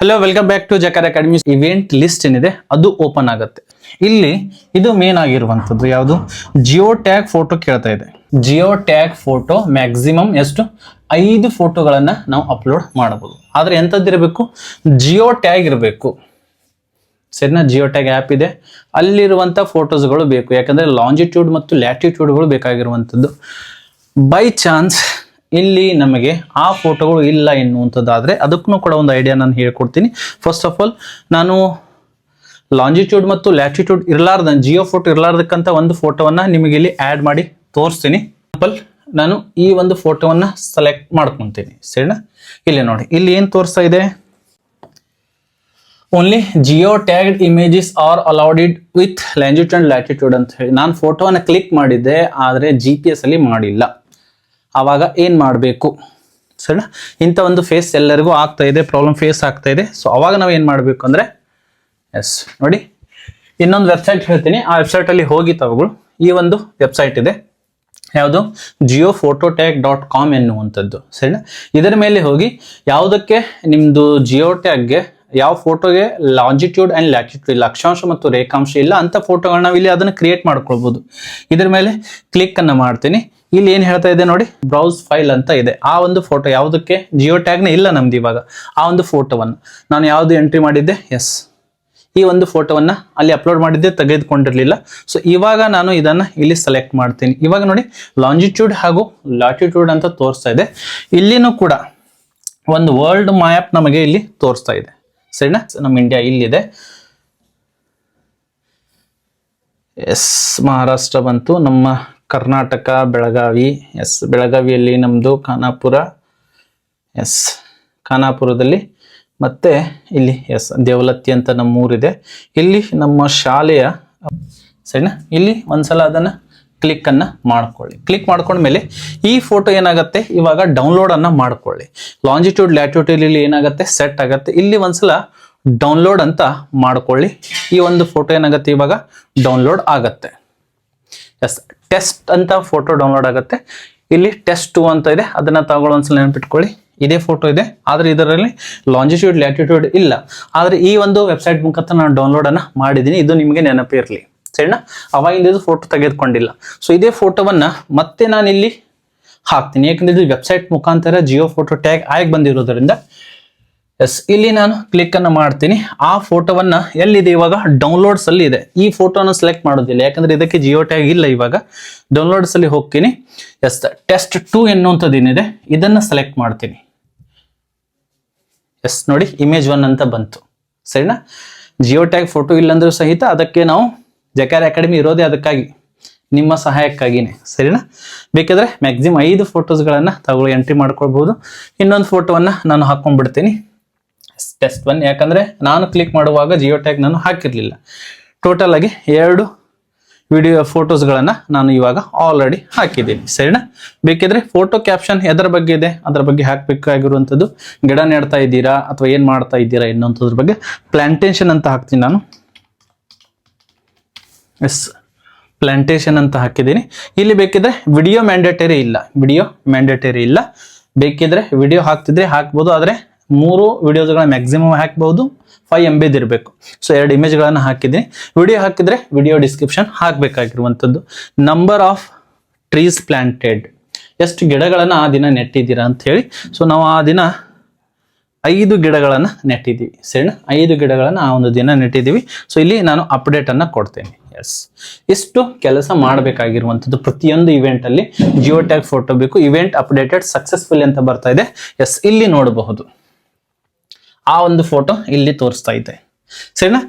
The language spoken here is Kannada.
Hello, welcome back to Jakara academy. Event list ಏನಿದೆ ಅದು ಓಪನ್ ಆಗುತ್ತೆ. ಇಲ್ಲಿ ಇದು ಮೇನ್ ಆಗಿರುವಂತದ್ದು ಯಾವುದು, ಜಿಯೋ ಟ್ಯಾಗ್ ಫೋಟೋ ಕೇಳ್ತಾ ಇದೆ. ಜಿಯೋ ಟ್ಯಾಗ್ ಫೋಟೋ ಮ್ಯಾಕ್ಸಿಮಮ್ ಎಷ್ಟು 5 ಫೋಟೋಗಳನ್ನ ನಾವು ಅಪ್ಲೋಡ್ ಮಾಡಬಹುದು. ಆದ್ರೆ ಎಂತದ್ದಿರಬೇಕು, ಜಿಯೋ ಟ್ಯಾಗ್ ಇರಬೇಕು. ಸರಿನಾ? ಜಿಯೋ ಟ್ಯಾಗ್ ಆ್ಯಪ್ ಇದೆ, ಅಲ್ಲಿರುವಂಥ ಫೋಟೋಸ್ಗಳು ಬೇಕು. ಯಾಕಂದರೆ ಲಾಂಜಿಟ್ಯೂಡ್ ಮತ್ತು ಲ್ಯಾಟಿಟ್ಯೂಡ್ಗಳು ಬೇಕಾಗಿರುವಂಥದ್ದು. ಬೈ ಚಾನ್ಸ್ ಇಲ್ಲಿ ನಮಗೆ ಆ ಫೋಟೋಗಳು ಇಲ್ಲ ಎನ್ನುವಂಥದ್ದಾದರೆ ಅದಕ್ಕೂ ಕೂಡ ಒಂದು ಐಡಿಯಾ ನಾನು ಹೇಳ್ಕೊಡ್ತೀನಿ. ಫಸ್ಟ್ ಆಫ್ ಆಲ್ ನಾನು ಲಾಂಜಿಟ್ಯೂಡ್ ಮತ್ತು ಲ್ಯಾಟಿಟ್ಯೂಡ್ ಇರಲಾರ್ದ ಜಿಯೋ ಫೋಟೋ ಇರಲಾರ್ದಕ್ಕಂಥ ಒಂದು ಫೋಟೋವನ್ನು ನಿಮಗೆ ಇಲ್ಲಿ ಆ್ಯಡ್ ಮಾಡಿ ತೋರಿಸ್ತೀನಿ. ಎಕ್ಸಾಂಪಲ್ ನಾನು ಈ ಒಂದು ಫೋಟೋವನ್ನು ಸೆಲೆಕ್ಟ್ ಮಾಡ್ಕೊತೀನಿ. ಸರಿನಾ? ಇಲ್ಲಿ ನೋಡಿ, ಇಲ್ಲಿ ಏನು ತೋರಿಸ್ತಾ ಇದೆ, only geo tagged images are allowed with longitude and latitude ಅಂತ ಹೇಳಿ ನಾನು ಫೋಟೋವನ್ನು ಕ್ಲಿಕ್ ಮಾಡಿದ್ದೆ, ಆದರೆ GPS ಅಲ್ಲಿ ಮಾಡಿಲ್ಲ. ಆವಾಗ ಏನು ಮಾಡಬೇಕು? ಸರಿನಾ? ಇಂಥ ಒಂದು ಫೇಸ್ ಎಲ್ಲರಿಗೂ ಆಗ್ತಾ ಇದೆ, ಪ್ರಾಬ್ಲಮ್ ಫೇಸ್ ಆಗ್ತಾ ಇದೆ. ಸೊ ಅವಾಗ ನಾವು ಏನು ಮಾಡಬೇಕು ಅಂದರೆ, ನೋಡಿ, ಇನ್ನೊಂದು ವೆಬ್ಸೈಟ್ ಹೇಳ್ತೀನಿ. ಆ ವೆಬ್ಸೈಟಲ್ಲಿ ಹೋಗಿ ತಾವುಗಳು ಈ ಒಂದು ವೆಬ್ಸೈಟ್ ಇದೆ, ಯಾವುದು, geophototag.com ಎನ್ನುವಂಥದ್ದು. ಸರಿನಾ? ಇದರ ಮೇಲೆ ಹೋಗಿ ಯಾವುದಕ್ಕೆ ನಿಮ್ಮದು ಜಿಯೋ ಟ್ಯಾಗ್ಗೆ ಯಾವ ಫೋಟೋಗೆ ಲಾಂಜಿಟ್ಯೂಡ್ ಆ್ಯಂಡ್ ಲ್ಯಾಟಿಟ್ಯೂಡ್ ಇಲ್ಲ, ಅಕ್ಷಾಂಶ ಮತ್ತು ರೇಖಾಂಶ ಇಲ್ಲ ಅಂತ ಫೋಟೋಗಳನ್ನ ನಾವು ಇಲ್ಲಿ ಅದನ್ನು ಕ್ರಿಯೇಟ್ ಮಾಡ್ಕೊಳ್ಬೋದು. ಇದ್ರ ಮೇಲೆ ಕ್ಲಿಕ್ ಅನ್ನು ಮಾಡ್ತೀನಿ. ಇಲ್ಲಿ ಏನು ಹೇಳ್ತಾ ಇದೆ ನೋಡಿ, ಬ್ರೌಸ್ ಫೈಲ್ ಅಂತ ಇದೆ. ಆ ಒಂದು ಫೋಟೋ ಯಾವುದಕ್ಕೆ ಜಿಯೋ ಟ್ಯಾಗ್ನೇ ಇಲ್ಲ ನಮ್ದು ಇವಾಗ, ಆ ಒಂದು ಫೋಟೋವನ್ನು ನಾನು ಯಾವುದು ಎಂಟ್ರಿ ಮಾಡಿದ್ದೆ, ಈ ಒಂದು ಫೋಟೋವನ್ನು ಅಲ್ಲಿ ಅಪ್ಲೋಡ್ ಮಾಡಿದ್ದೆ, ತೆಗೆದುಕೊಂಡಿರಲಿಲ್ಲ. ಸೊ ಇವಾಗ ನಾನು ಇದನ್ನು ಇಲ್ಲಿ ಸೆಲೆಕ್ಟ್ ಮಾಡ್ತೀನಿ. ಇವಾಗ ನೋಡಿ, ಲಾಂಜಿಟ್ಯೂಡ್ ಹಾಗೂ ಲ್ಯಾಟಿಟ್ಯೂಡ್ ಅಂತ ತೋರಿಸ್ತಾ ಇದೆ. ಇಲ್ಲಿನೂ ಕೂಡ ಒಂದು ವರ್ಲ್ಡ್ ಮ್ಯಾಪ್ ನಮಗೆ ಇಲ್ಲಿ ತೋರಿಸ್ತಾ ಇದೆ. ಸರಿನಾ? ನಮ್ಮ ಇಂಡಿಯಾ ಇಲ್ಲಿದೆ. ಮಹಾರಾಷ್ಟ್ರ ಬಂತು, ನಮ್ಮ ಕರ್ನಾಟಕ ಬೆಳಗಾವಿ. ಬೆಳಗಾವಿಯಲ್ಲಿ ನಮ್ಮದು ಖಾನಾಪುರ. ಖಾನಾಪುರದಲ್ಲಿ ಮತ್ತೆ ಇಲ್ಲಿ ದೇವಲತ್ತಿ ಅಂತ ನಮ್ಮೂರಿದೆ. ಇಲ್ಲಿ ನಮ್ಮ ಶಾಲೆಯ. ಸರಿನಾ? ಇಲ್ಲಿ ಒಂದ್ಸಲ ಅದನ್ನು ಕ್ಲಿಕ್ ಅನ್ನ ಮಾಡ್ಕೊಳ್ಳಿ. ಕ್ಲಿಕ್ ಮಾಡ್ಕೊಂಡ್ಮೇಲೆ ಈ ಫೋಟೋ ಏನಾಗುತ್ತೆ, ಇವಾಗ ಡೌನ್ಲೋಡ್ ಅನ್ನ ಮಾಡ್ಕೊಳ್ಳಿ. ಲಾಂಜಿಟ್ಯೂಡ್ ಲ್ಯಾಟಿಟ್ಯೂಡ್ ಇಲ್ಲಿ ಏನಾಗುತ್ತೆ, ಸೆಟ್ ಆಗುತ್ತೆ. ಇಲ್ಲಿ ಒಂದ್ಸಲ ಡೌನ್ಲೋಡ್ ಅಂತ ಮಾಡ್ಕೊಳ್ಳಿ. ಈ ಒಂದು ಫೋಟೋ ಏನಾಗುತ್ತೆ, ಇವಾಗ ಡೌನ್ಲೋಡ್ ಆಗತ್ತೆ. ಟೆಸ್ಟ್ ಅಂತ ಫೋಟೋ ಡೌನ್ಲೋಡ್ ಆಗುತ್ತೆ. ಇಲ್ಲಿ ಟೆಸ್ಟ್ 2 ಅಂತ ಇದೆ, ಅದನ್ನ ತಗೊಳ್ಳೋ ಒಂದ್ಸಲ ನೆನಪಿಟ್ಕೊಳ್ಳಿ. ಇದೇ ಫೋಟೋ ಇದೆ, ಆದ್ರೆ ಇದರಲ್ಲಿ ಲಾಂಜಿಟ್ಯೂಡ್ ಲ್ಯಾಟಿಟ್ಯೂಡ್ ಇಲ್ಲ. ಆದ್ರೆ ಈ ಒಂದು ವೆಬ್ಸೈಟ್ ಮುಖಾಂತರ ನಾನು ಡೌನ್ಲೋಡ್ ಅನ್ನ ಮಾಡಿದ್ದೀನಿ, ಇದು ನಿಮಗೆ ನೆನಪಿರಲಿ. ಸರಿನಾ? ಅವಾಗಿಂದ ಇದು ಫೋಟೋ ತೆಗೆದುಕೊಂಡಿಲ್ಲ. ಸೊ ಇದೇ ಫೋಟೋವನ್ನ ಮತ್ತೆ ನಾನು ಇಲ್ಲಿ ಹಾಕ್ತೀನಿ, ಯಾಕಂದ್ರೆ ಇದು ವೆಬ್ಸೈಟ್ ಮುಖಾಂತರ ಜಿಯೋ ಫೋಟೋ ಟ್ಯಾಗ್ ಆಗಿ ಬಂದಿರೋದ್ರಿಂದ. ಇಲ್ಲಿ ನಾನು ಕ್ಲಿಕ್ ಅನ್ನು ಮಾಡ್ತೀನಿ. ಆ ಫೋಟೋವನ್ನ ಎಲ್ಲಿದೆ, ಇವಾಗ ಡೌನ್ಲೋಡ್ಸ್ ಅಲ್ಲಿ ಇದೆ. ಈ ಫೋಟೋನ ಸೆಲೆಕ್ಟ್ ಮಾಡೋದಿಲ್ಲ, ಯಾಕಂದ್ರೆ ಇದಕ್ಕೆ ಜಿಯೋ ಟ್ಯಾಗ್ ಇಲ್ಲ. ಇವಾಗ ಡೌನ್ಲೋಡ್ಸ್ ಅಲ್ಲಿ ಹೋಗ್ತೀನಿ. ಟೆಸ್ಟ್ 2 ಎನ್ನುವಂಥದ್ದು ಏನಿದೆ, ಇದನ್ನ ಸೆಲೆಕ್ಟ್ ಮಾಡ್ತೀನಿ. ನೋಡಿ, ಇಮೇಜ್ 1 ಅಂತ ಬಂತು. ಸರಿನಾ? ಜಿಯೋ ಟ್ಯಾಗ್ ಫೋಟೋ ಇಲ್ಲಂದ್ರೂ ಸಹಿತ ಅದಕ್ಕೆ ನಾವು ಜಕಾರ ಅಕಾಡೆಮಿ ಇರೋದೇ ಅದಕ್ಕಾಗಿ, ನಿಮ್ಮ ಸಹಾಯಕ್ಕಾಗಿನೇ. ಸರಿನಾ? ಬೇಕಾದ್ರೆ ಮ್ಯಾಕ್ಸಿಮಮ್ 5 ಫೋಟೋಸ್ಗಳನ್ನ ತಗೊಳ್ಳಿ, ಎಂಟ್ರಿ ಮಾಡ್ಕೊಳ್ಬಹುದು. ಇನ್ನೊಂದು ಫೋಟೋವನ್ನ ನಾನು ಹಾಕೊಂಡ್ಬಿಡ್ತೀನಿ, ಟೆಸ್ಟ್ 1. ಯಾಕಂದ್ರೆ ನಾನು ಕ್ಲಿಕ್ ಮಾಡುವಾಗ ಜಿಯೋ ಟ್ಯಾಗ್ ನಾನು ಹಾಕಿರ್ಲಿಲ್ಲ. ಟೋಟಲ್ ಆಗಿ 2 ವಿಡಿಯೋ ಫೋಟೋಸ್ಗಳನ್ನ ನಾನು ಇವಾಗ ಆಲ್ರೆಡಿ ಹಾಕಿದ್ದೀನಿ. ಸರಿನಾ? ಬೇಕಿದ್ರೆ ಫೋಟೋ ಕ್ಯಾಪ್ಷನ್ ಎದರ ಬಗ್ಗೆ ಇದೆ ಅದರ ಬಗ್ಗೆ ಹಾಕಬೇಕಾಗಿರುವಂಥದ್ದು. ಗಿಡ ನೆಡ್ತಾ ಇದ್ದೀರಾ ಅಥವಾ ಏನ್ ಮಾಡ್ತಾ ಇದ್ದೀರಾ ಎನ್ನುವಂಥದ್ರ ಬಗ್ಗೆ ಪ್ಲಾಂಟೇಶನ್ ಅಂತ ಹಾಕ್ತೀನಿ ನಾನು. ಪ್ಲಾಂಟೇಶನ್ ಅಂತ ಹಾಕಿದ್ದೀನಿ. ಇಲ್ಲಿ ಬೇಕಿದ್ರೆ ವಿಡಿಯೋ ಮ್ಯಾಂಡೇಟರಿ ಇಲ್ಲ. ಬೇಕಿದ್ರೆ ವಿಡಿಯೋ ಹಾಕ್ತಿದ್ರೆ ಹಾಕ್ಬೋದು, ಆದ್ರೆ 3 ವಿಡಿಯೋಸ್ಗಳ ಮ್ಯಾಕ್ಸಿಮಮ್ ಹಾಕ್ಬಹುದು. 5 MB ಇರಬೇಕು. ಸೊ 2 ಇಮೇಜ್ಗಳನ್ನು ಹಾಕಿದ್ದೀನಿ. ವಿಡಿಯೋ ಹಾಕಿದ್ರೆ ವಿಡಿಯೋ ಡಿಸ್ಕ್ರಿಪ್ಷನ್ ಹಾಕಬೇಕಾಗಿರುವಂಥದ್ದು. ನಂಬರ್ ಆಫ್ ಟ್ರೀಸ್ ಪ್ಲಾಂಟೆಡ್, ಎಷ್ಟು ಗಿಡಗಳನ್ನು ಆ ದಿನ ನೆಟ್ಟಿದ್ದೀರಾ ಅಂತ ಹೇಳಿ. ಸೊ ನಾವು ಆ ದಿನ 5 ಗಿಡಗಳನ್ನು ನೆಟ್ಟಿದ್ದೀವಿ. ಸರಿನಾ? 5 ಗಿಡಗಳನ್ನು ಆ ಒಂದು ದಿನ ನೆಟ್ಟಿದ್ದೀವಿ. ಸೊ ಇಲ್ಲಿ ನಾನು ಅಪ್ಡೇಟ್ ಅನ್ನ ಕೊಡ್ತೇನೆ. ಇಷ್ಟು ಕೆಲಸ ಮಾಡಬೇಕಾಗಿರುವಂಥದ್ದು. ಪ್ರತಿಯೊಂದು ಇವೆಂಟ್ ಅಲ್ಲಿ ಜಿಯೋ ಟ್ಯಾಗ್ ಫೋಟೋ ಬೇಕು. ಇವೆಂಟ್ ಅಪ್ಡೇಟೆಡ್ ಸಕ್ಸಸ್ಫುಲ್ ಅಂತ ಬರ್ತಾ ಇದೆ. ಇಲ್ಲಿ ನೋಡಬಹುದು, ಆ ಒಂದು ಫೋಟೋ ಇಲ್ಲಿ ತೋರಿಸ್ತಾ ಇದೆ. ಸರಿನಾ?